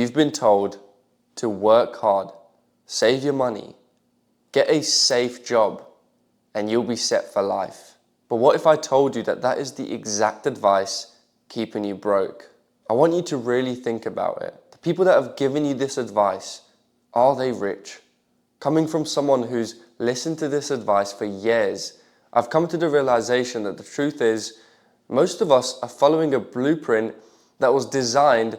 You've been told to work hard, save your money, get a safe job, and you'll be set for life. But what if I told you that that is the exact advice keeping you broke? I want you to really think about it. The people that have given you this advice, are they rich? Coming from someone who's listened to this advice for years, I've come to the realization that the truth is, most of us are following a blueprint that was designed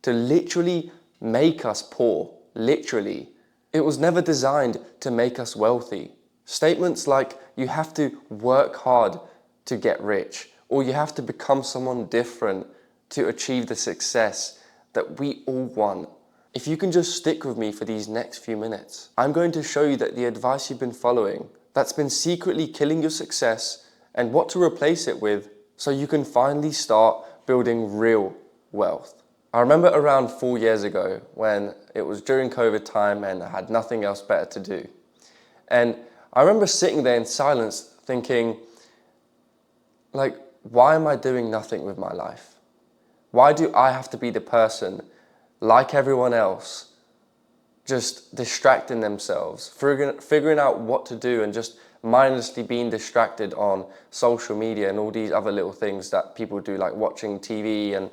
to literally make us poor. Literally. It was never designed to make us wealthy. Statements like, you have to work hard to get rich, or you have to become someone different to achieve the success that we all want. If you can just stick with me for these next few minutes, I'm going to show you that the advice you've been following, that's been secretly killing your success, and what to replace it with so you can finally start building real wealth. I remember around 4 years ago when it was during COVID time and I had nothing else better to do. And I remember sitting there in silence thinking, like, why am I doing nothing with my life? Why do I have to be the person, like everyone else, just distracting themselves, figuring out what to do and just mindlessly being distracted on social media and all these other little things that people do, like watching TV? And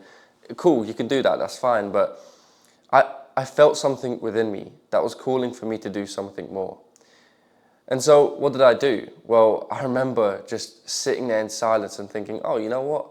cool, you can do that, that's fine, but I felt something within me that was calling for me to do something more. And so what did I do? Well, I remember just sitting there in silence and thinking, oh, you know what?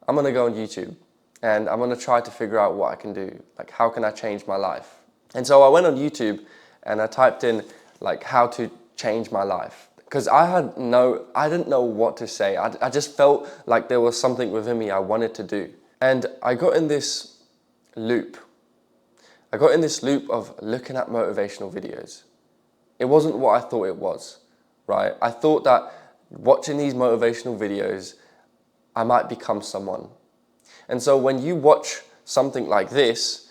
I'm gonna go on YouTube and I'm gonna try to figure out what I can do. Like, how can I change my life? And so I went on YouTube and I typed in like how to change my life. Because I didn't know what to say. I just felt like there was something within me I wanted to do. And I got in this loop. I got in this loop of looking at motivational videos. It wasn't what I thought it was, right? I thought that watching these motivational videos, I might become someone. And so when you watch something like this,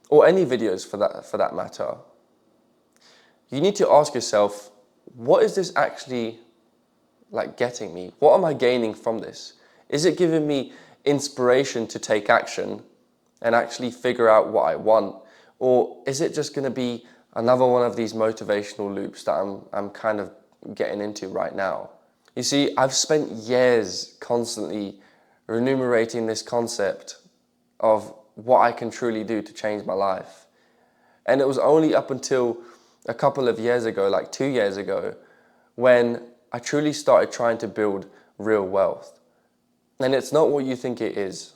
or any videos for that matter, you need to ask yourself, what is this actually like getting me? What am I gaining from this? Is it giving me inspiration to take action and actually figure out what I want? Or is it just going to be another one of these motivational loops that I'm kind of getting into right now? You see, I've spent years constantly remunerating this concept of what I can truly do to change my life. And it was only up until a couple of years ago, like 2 years ago, when I truly started trying to build real wealth. And it's not what you think it is.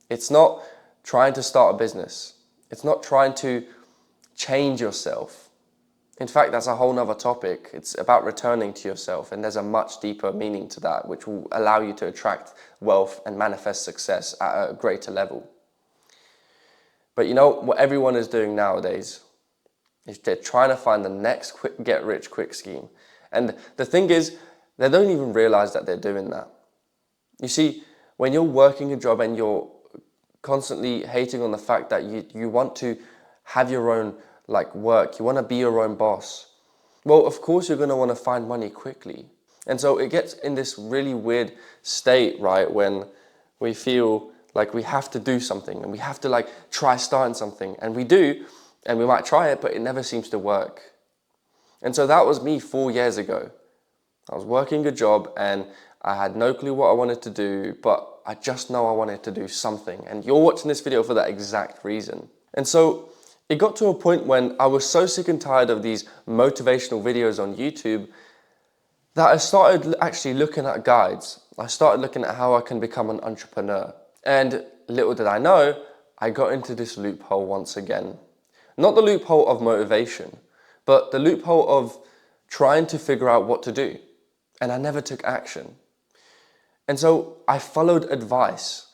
It's not trying to start a business. It's not trying to change yourself. In fact, that's a whole nother topic. It's about returning to yourself, and there's a much deeper meaning to that, which will allow you to attract wealth and manifest success at a greater level. But you know what everyone is doing nowadays is they're trying to find the next get rich quick scheme. And the thing is, they don't even realize that they're doing that. You see, when you're working a job and you're constantly hating on the fact that you want to have your own like work, you want to be your own boss, well, of course you're going to want to find money quickly. And so it gets in this really weird state, right, when we feel like we have to do something and we have to like try starting something, and we do, and we might try it, but it never seems to work. And so that was me 4 years ago. I was working a job and I had no clue what I wanted to do, but I just know I wanted to do something. And you're watching this video for that exact reason. And so it got to a point when I was so sick and tired of these motivational videos on YouTube that I started actually looking at guides. I started looking at how I can become an entrepreneur. And little did I know, I got into this loophole once again. Not the loophole of motivation, but the loophole of trying to figure out what to do. And I never took action. And so I followed advice.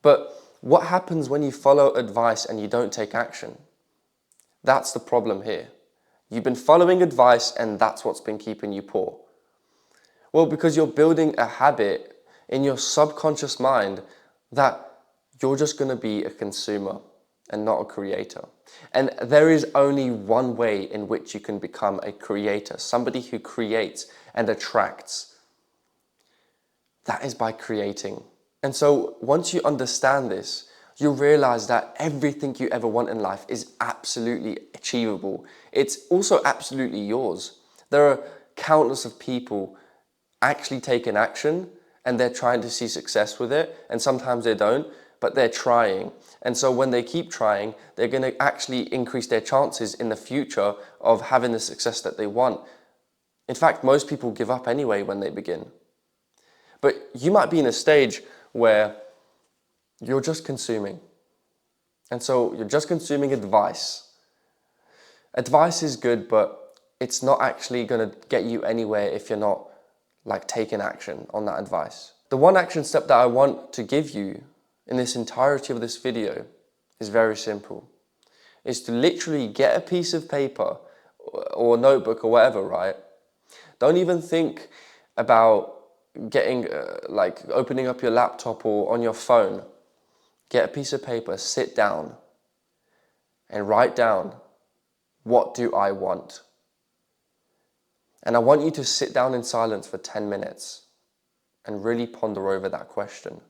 But what happens when you follow advice and you don't take action? That's the problem here. You've been following advice and that's what's been keeping you poor. Well, because you're building a habit in your subconscious mind that you're just going to be a consumer and not a creator. And there is only one way in which you can become a creator, somebody who creates and attracts. That is by creating. And so once you understand this, you'll realize that everything you ever want in life is absolutely achievable. It's also absolutely yours. There are countless of people actually taking action and they're trying to see success with it, and sometimes they don't, but they're trying. And so when they keep trying, they're going to actually increase their chances in the future of having the success that they want. In fact, most people give up anyway when they begin. But you might be in a stage where you're just consuming. And so you're just consuming advice. Advice is good, but it's not actually going to get you anywhere if you're not taking action on that advice. The one action step that I want to give you in this entirety of this video is very simple. It's to literally get a piece of paper or notebook or whatever, right? Don't even think about getting opening up your laptop or on your phone. Get a piece of paper, sit down and write down, what do I want? And I want you to sit down in silence for 10 minutes and really ponder over that question.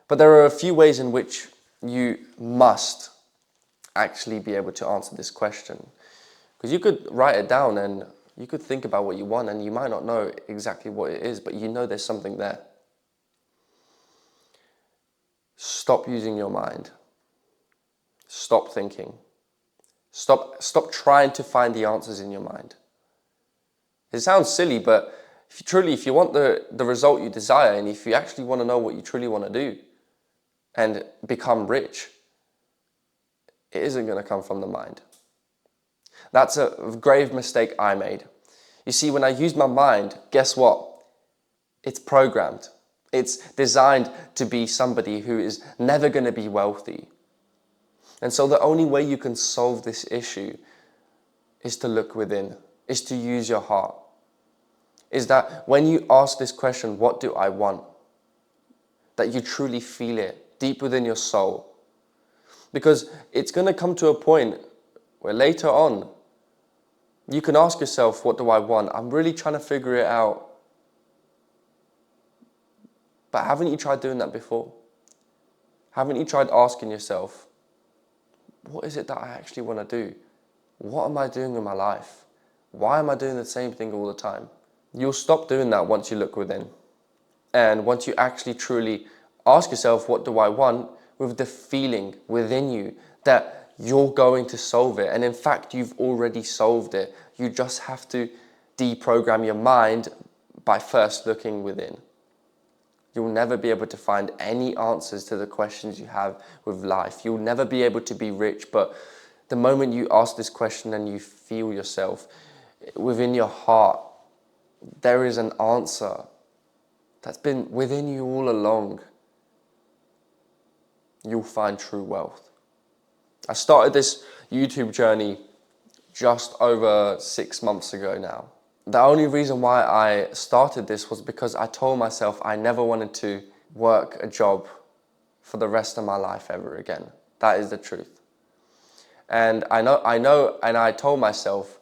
But there are a few ways in which you must actually be able to answer this question. Because you could write it down and you could think about what you want and you might not know exactly what it is, but you know there's something there. Stop using your mind. Stop thinking. Stop trying to find the answers in your mind. It sounds silly, but if you want the result you desire, and if you actually want to know what you truly want to do and become rich, it isn't going to come from the mind. That's a grave mistake I made. You see, when I use my mind, guess what? It's programmed. It's designed to be somebody who is never going to be wealthy. And so the only way you can solve this issue is to look within, is to use your heart. Is that when you ask this question, what do I want? That you truly feel it deep within your soul. Because it's going to come to a point where later on, you can ask yourself, what do I want? I'm really trying to figure it out. But haven't you tried doing that before? Haven't you tried asking yourself, what is it that I actually want to do? What am I doing in my life? Why am I doing the same thing all the time? You'll stop doing that once you look within. And once you actually truly ask yourself, what do I want? With the feeling within you that you're going to solve it. And in fact, you've already solved it. You just have to deprogram your mind by first looking within. You'll never be able to find any answers to the questions you have with life. You'll never be able to be rich, but the moment you ask this question and you feel yourself within your heart, there is an answer that's been within you all along. You'll find true wealth. I started this YouTube journey just over 6 months ago now. The only reason why I started this was because I told myself I never wanted to work a job for the rest of my life ever again. That is the truth. And I know, and I told myself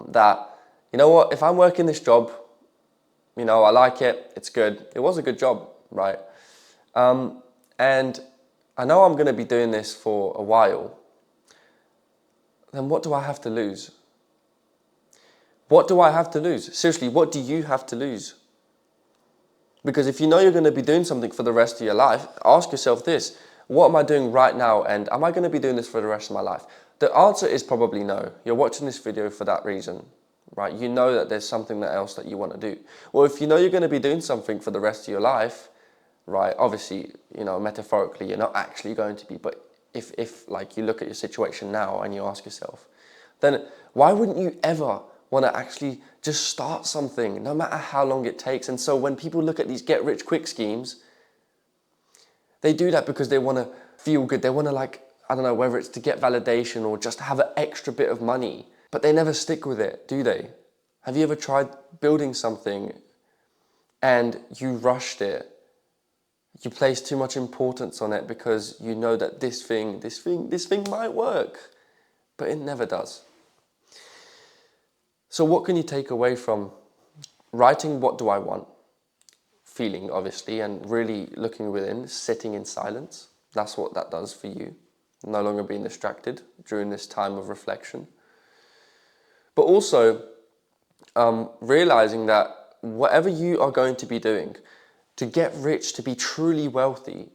that, you know what, if I'm working this job, I like it, it's good. It was a good job, right? And I know I'm going to be doing this for a while. Then what do I have to lose? What do I have to lose? Seriously, what do you have to lose? Because if you know you're going to be doing something for the rest of your life, ask yourself this: what am I doing right now, and am I going to be doing this for the rest of my life? The answer is probably no. You're watching this video for that reason, right? You know that there's something else that you want to do. Well, if you know you're going to be doing something for the rest of your life, right? Obviously, metaphorically, you're not actually going to be, but if you look at your situation now and you ask yourself, then why wouldn't you ever want to actually just start something, no matter how long it takes? And so when people look at these get-rich-quick schemes, they do that because they want to feel good. They want to, I don't know, whether it's to get validation or just have an extra bit of money. But they never stick with it, do they? Have you ever tried building something and you rushed it? You place too much importance on it because you know that this thing might work, but it never does. So what can you take away from writing what do I want? Feeling, obviously, and really looking within, sitting in silence. That's what that does for you. No longer being distracted during this time of reflection. But also realizing that whatever you are going to be doing, to get rich, to be truly wealthy,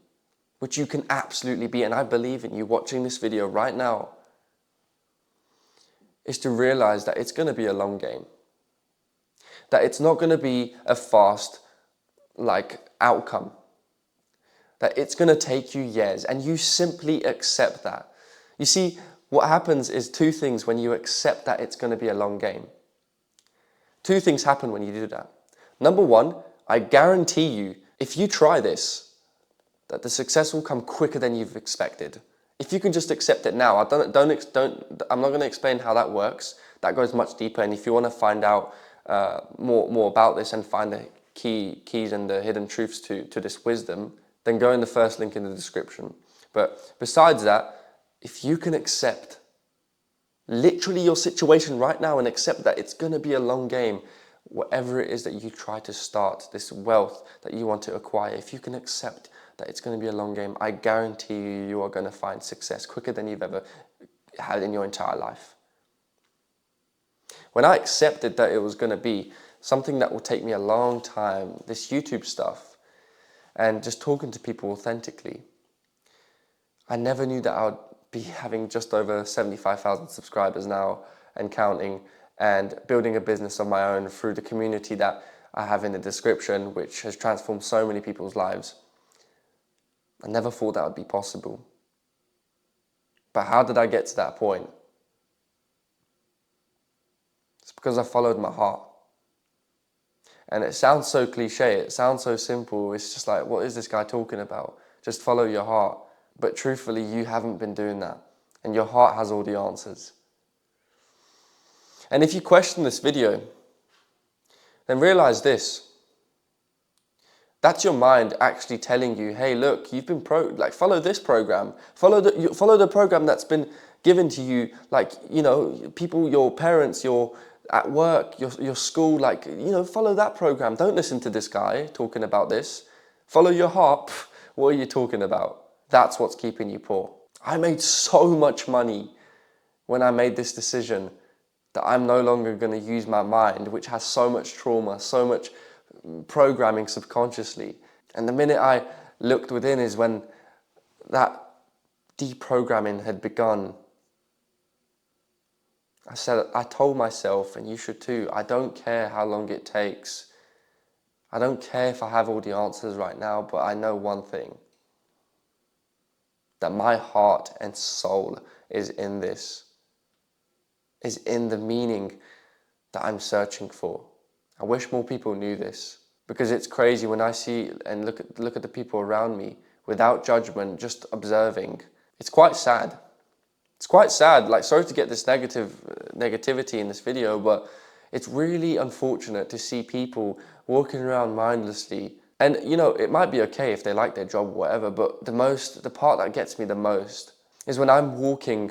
which you can absolutely be, and I believe in you watching this video right now, is to realize that it's going to be a long game. That it's not going to be a fast outcome. That it's going to take you years, and you simply accept that. You see, what happens is two things when you accept that it's going to be a long game. Two things happen when you do that. Number one, I guarantee you, if you try this, that the success will come quicker than you've expected. If you can just accept it now, I'm not going to explain how that works. That goes much deeper, and if you want to find out more about this and find the keys and the hidden truths to this wisdom, then go in the first link in the description. But besides that, if you can accept literally your situation right now and accept that it's going to be a long game, whatever it is that you try to start, this wealth that you want to acquire, if you can accept that it's going to be a long game, I guarantee you are going to find success quicker than you've ever had in your entire life. When I accepted that it was going to be something that will take me a long time, this YouTube stuff, and just talking to people authentically, I never knew that I would be having just over 75,000 subscribers now and counting, and building a business of my own through the community that I have in the description, which has transformed so many people's lives. I never thought that would be possible. But how did I get to that point? It's because I followed my heart. And it sounds so cliche, it sounds so simple, it's just like, what is this guy talking about? Just follow your heart. But truthfully, you haven't been doing that. And your heart has all the answers. And if you question this video, then realize this. That's your mind actually telling you, hey, look, you've been follow this program. Follow the program that's been given to you, people, your parents, your at work, your school, follow that program. Don't listen to this guy talking about this. Follow your heart. Pff, what are you talking about? That's what's keeping you poor. I made so much money when I made this decision that I'm no longer going to use my mind, which has so much trauma, so much programming subconsciously. And the minute I looked within is when that deprogramming had begun. I told myself, and you should too, I don't care how long it takes. I don't care if I have all the answers right now, but I know one thing. That my heart and soul is in this. Is in the meaning that I'm searching for. I wish more people knew this, because it's crazy when I see and look at the people around me without judgment, just observing. It's quite sad. It's quite sad. Sorry to get this negativity in this video, but it's really unfortunate to see people walking around mindlessly. And it might be okay if they like their job or whatever, but the part that gets me the most is when I'm walking,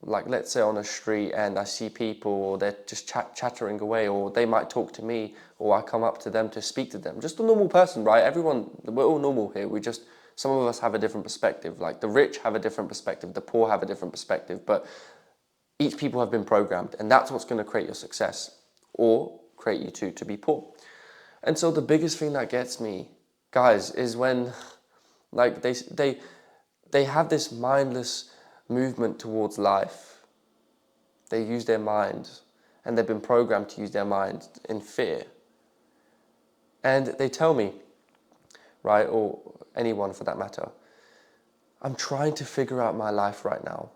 let's say on a street, and I see people, or they're just chattering away, or they might talk to me, or I come up to them to speak to them. Just a normal person, right? Everyone, we're all normal here. Some of us have a different perspective. The rich have a different perspective, the poor have a different perspective, but each people have been programmed, and that's what's going to create your success, or create you to be poor. And so the biggest thing that gets me, guys, is when they have this mindless movement towards life. They use their minds, and they've been programmed to use their minds in fear. And they tell me, right, or anyone for that matter, I'm trying to figure out my life right now.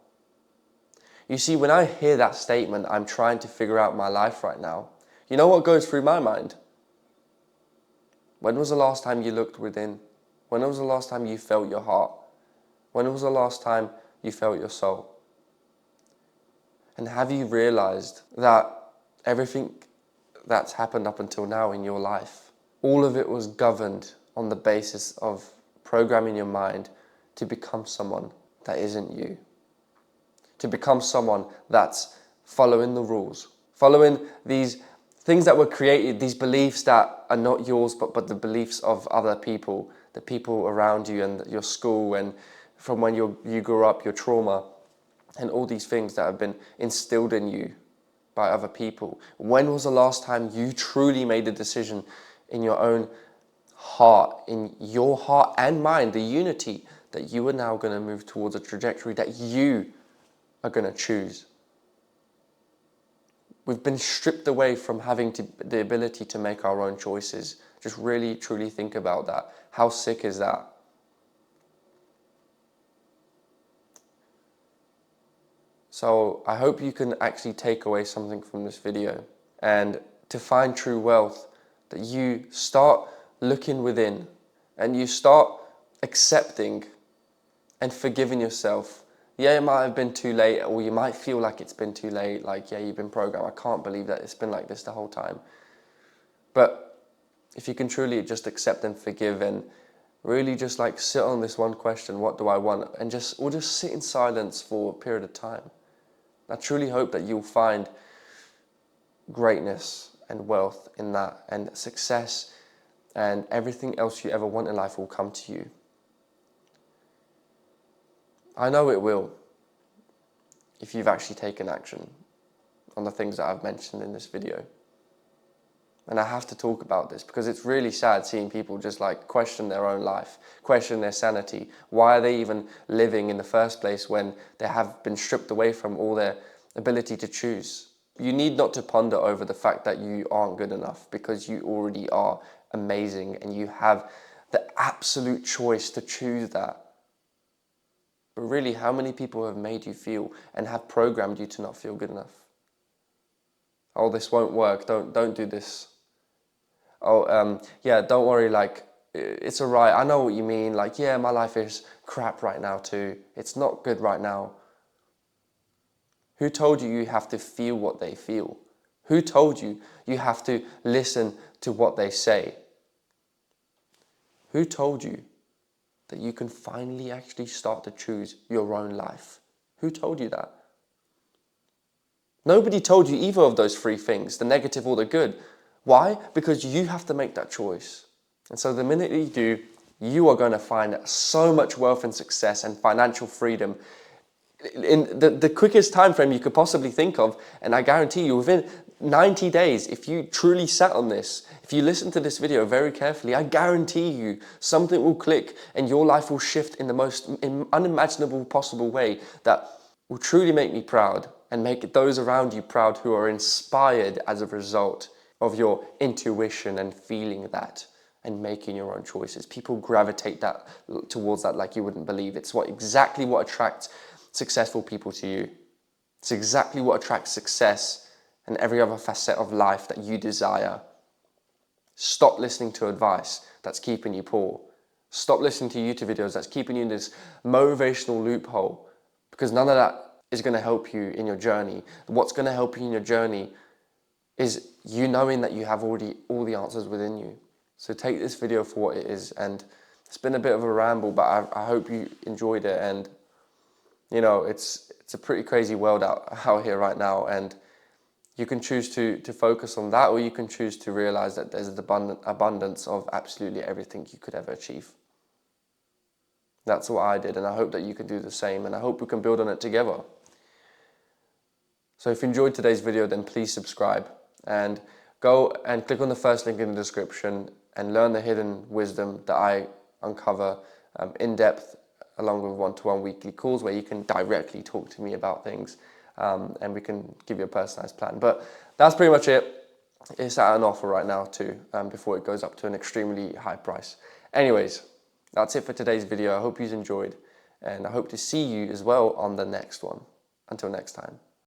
You see, when I hear that statement, I'm trying to figure out my life right now, you know what goes through my mind? When was the last time you looked within? When was the last time you felt your heart? When was the last time you felt your soul? And have you realized that everything that's happened up until now in your life, all of it was governed on the basis of programming your mind to become someone that isn't you? To become someone that's following the rules, following these things that were created, these beliefs that are not yours, but the beliefs of other people, the people around you and your school and from when you grew up, your trauma, and all these things that have been instilled in you by other people. When was the last time you truly made a decision in your own heart, in your heart and mind, the unity, that you are now going to move towards a trajectory that you are going to choose? We've been stripped away from having the ability to make our own choices. Just really, truly think about that. How sick is that? So I hope you can actually take away something from this video. And to find true wealth, that you start looking within and you start accepting and forgiving yourself. Yeah, it might have been too late, or you might feel like it's been too late. Like, yeah, you've been programmed. I can't believe that it's been like this the whole time. But if you can truly just accept and forgive and really just like sit on this one question, what do I want? And just sit in silence for a period of time. I truly hope that you'll find greatness and wealth in that, and success, and everything else you ever want in life will come to you. I know it will, if you've actually taken action on the things that I've mentioned in this video. And I have to talk about this because it's really sad seeing people just like question their own life, question their sanity. Why are they even living in the first place when they have been stripped away from all their ability to choose? You need not to ponder over the fact that you aren't good enough, because you already are amazing and you have the absolute choice to choose that. But really, how many people have made you feel and have programmed you to not feel good enough? Oh, this won't work. Don't do this. Oh, yeah, don't worry, like, it's all right. I know what you mean. Like, yeah, my life is crap right now too. It's not good right now. Who told you you have to feel what they feel? Who told you you have to listen to what they say? Who told you that you can finally actually start to choose your own life? Who told you that? Nobody told you either of those three things, the negative or the good. Why? Because you have to make that choice. And so the minute you do, you are going to find so much wealth and success and financial freedom in the quickest time frame you could possibly think of. And I guarantee you, within 90 days, if you truly sat on this, if you listen to this video very carefully, I guarantee you something will click and your life will shift in the most unimaginable possible way that will truly make me proud and make those around you proud who are inspired as a result of your intuition and feeling that and making your own choices. People gravitate towards that like you wouldn't believe. It's exactly what attracts successful people to you. It's exactly what attracts success and every other facet of life that you desire. Stop listening to advice that's keeping you poor. Stop listening to YouTube videos that's keeping you in this motivational loophole, because none of that is going to help you in your journey. What's going to help you in your journey is you knowing that you have already all the answers within you. So take this video for what it is, and it's been a bit of a ramble, but I hope you enjoyed it. And you know, it's a pretty crazy world out here right now, and you can choose to focus on that, or you can choose to realize that there's an abundance of absolutely everything you could ever achieve. That's what I did, and I hope that you can do the same, and I hope we can build on it together. So if you enjoyed today's video, then please subscribe and go and click on the first link in the description and learn the hidden wisdom that I uncover in depth, along with one-to-one weekly calls where you can directly talk to me about things, and we can give you a personalized plan. But that's pretty much it. It's at an offer right now too, before it goes up to an extremely high price. Anyways, that's it for today's video. I hope you enjoyed, and I hope to see you as well on the next one. Until next time.